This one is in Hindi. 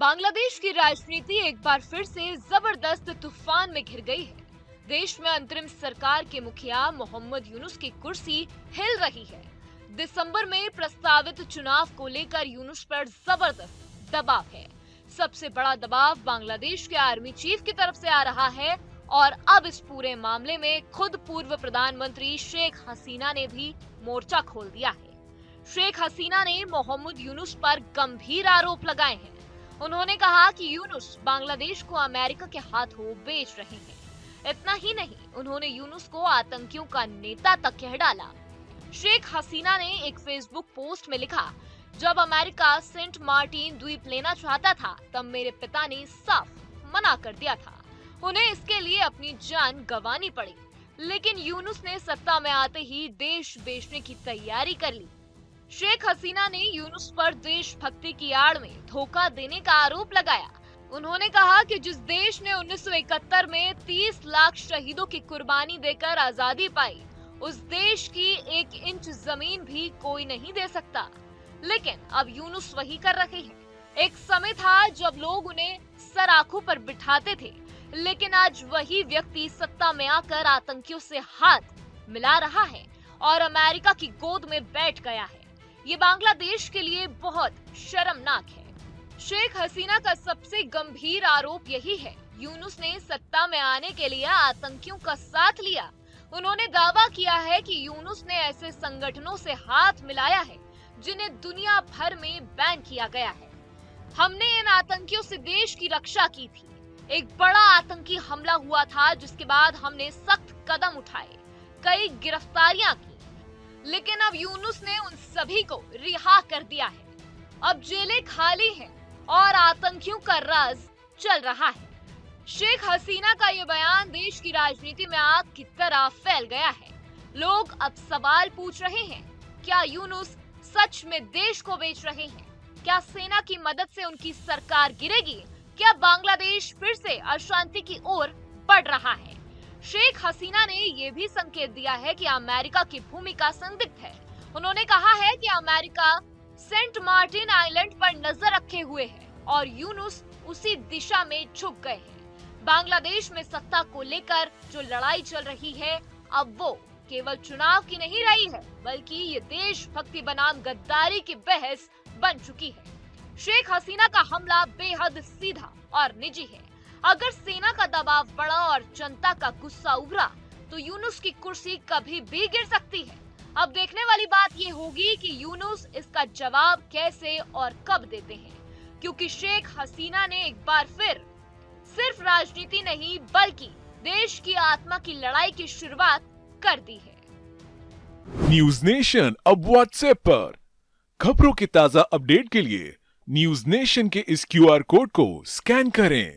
बांग्लादेश की राजनीति एक बार फिर से जबरदस्त तूफान में घिर गई है। देश में अंतरिम सरकार के मुखिया मोहम्मद यूनुस की कुर्सी हिल रही है। दिसंबर में प्रस्तावित चुनाव को लेकर यूनुस पर जबरदस्त दबाव है। सबसे बड़ा दबाव बांग्लादेश के आर्मी चीफ की तरफ से आ रहा है और अब इस पूरे मामले में खुद पूर्व प्रधानमंत्री शेख हसीना ने भी मोर्चा खोल दिया है। शेख हसीना ने मोहम्मद यूनुस पर गंभीर आरोप लगाए हैं। उन्होंने कहा कि यूनुस बांग्लादेश को अमेरिका के हाथों बेच रहे हैं। इतना ही नहीं, उन्होंने यूनुस को आतंकियों का नेता तक कह डाला। शेख हसीना ने एक फेसबुक पोस्ट में लिखा, जब अमेरिका सेंट मार्टिन द्वीप लेना चाहता था तब मेरे पिता ने साफ मना कर दिया था। उन्हें इसके लिए अपनी जान गंवानी पड़ी, लेकिन यूनुस ने सत्ता में आते ही देश बेचने की तैयारी कर ली। शेख हसीना ने यूनुस पर देशभक्ति की आड़ में धोखा देने का आरोप लगाया। उन्होंने कहा कि जिस देश ने 1971 में 30 लाख शहीदों की कुर्बानी देकर आजादी पाई, उस देश की 1 इंच जमीन भी कोई नहीं दे सकता। लेकिन अब यूनुस वही कर रहे हैं। एक समय था जब लोग उन्हें सर आंखों पर बिठाते थे, लेकिन आज वही व्यक्ति सत्ता में आकर आतंकियों से हाथ मिला रहा है और अमेरिका की गोद में बैठ गया है। ये बांग्लादेश के लिए बहुत शर्मनाक है। शेख हसीना का सबसे गंभीर आरोप यही है, यूनुस ने सत्ता में आने के लिए आतंकियों का साथ लिया। उन्होंने दावा किया है कि यूनुस ने ऐसे संगठनों से हाथ मिलाया है जिन्हें दुनिया भर में बैन किया गया है। हमने इन आतंकियों से देश की रक्षा की थी। एक बड़ा आतंकी हमला हुआ था जिसके बाद हमने सख्त कदम उठाए, कई गिरफ्तारियां की, लेकिन अब यूनुस ने उन सभी को रिहा कर दिया है। अब जेलें खाली हैं और आतंकियों का राज चल रहा है। शेख हसीना का ये बयान देश की राजनीति में आग की तरह फैल गया है। लोग अब सवाल पूछ रहे हैं, क्या यूनुस सच में देश को बेच रहे हैं? क्या सेना की मदद से उनकी सरकार गिरेगी? क्या बांग्लादेश फिर से अशांति की ओर बढ़ रहा है? शेख हसीना ने ये भी संकेत दिया है कि अमेरिका की भूमिका संदिग्ध है। उन्होंने कहा है कि अमेरिका सेंट मार्टिन आइलैंड पर नजर रखे हुए है और यूनुस उसी दिशा में झुक गए हैं। बांग्लादेश में सत्ता को लेकर जो लड़ाई चल रही है, अब वो केवल चुनाव की नहीं रही है, बल्कि ये देशभक्ति बनाम गद्दारी की बहस बन चुकी है। शेख हसीना का हमला बेहद सीधा और निजी है। अगर सेना का दबाव बढ़ा और जनता का गुस्सा उभरा तो यूनुस की कुर्सी कभी भी गिर सकती है। अब देखने वाली बात ये होगी कि यूनुस इसका जवाब कैसे और कब देते हैं, क्योंकि शेख हसीना ने एक बार फिर सिर्फ राजनीति नहीं बल्कि देश की आत्मा की लड़ाई की शुरुआत कर दी है। न्यूज नेशन अब व्हाट्सएप पर खबरों की ताजा अपडेट के लिए न्यूज नेशन के इस QR कोड को स्कैन करें।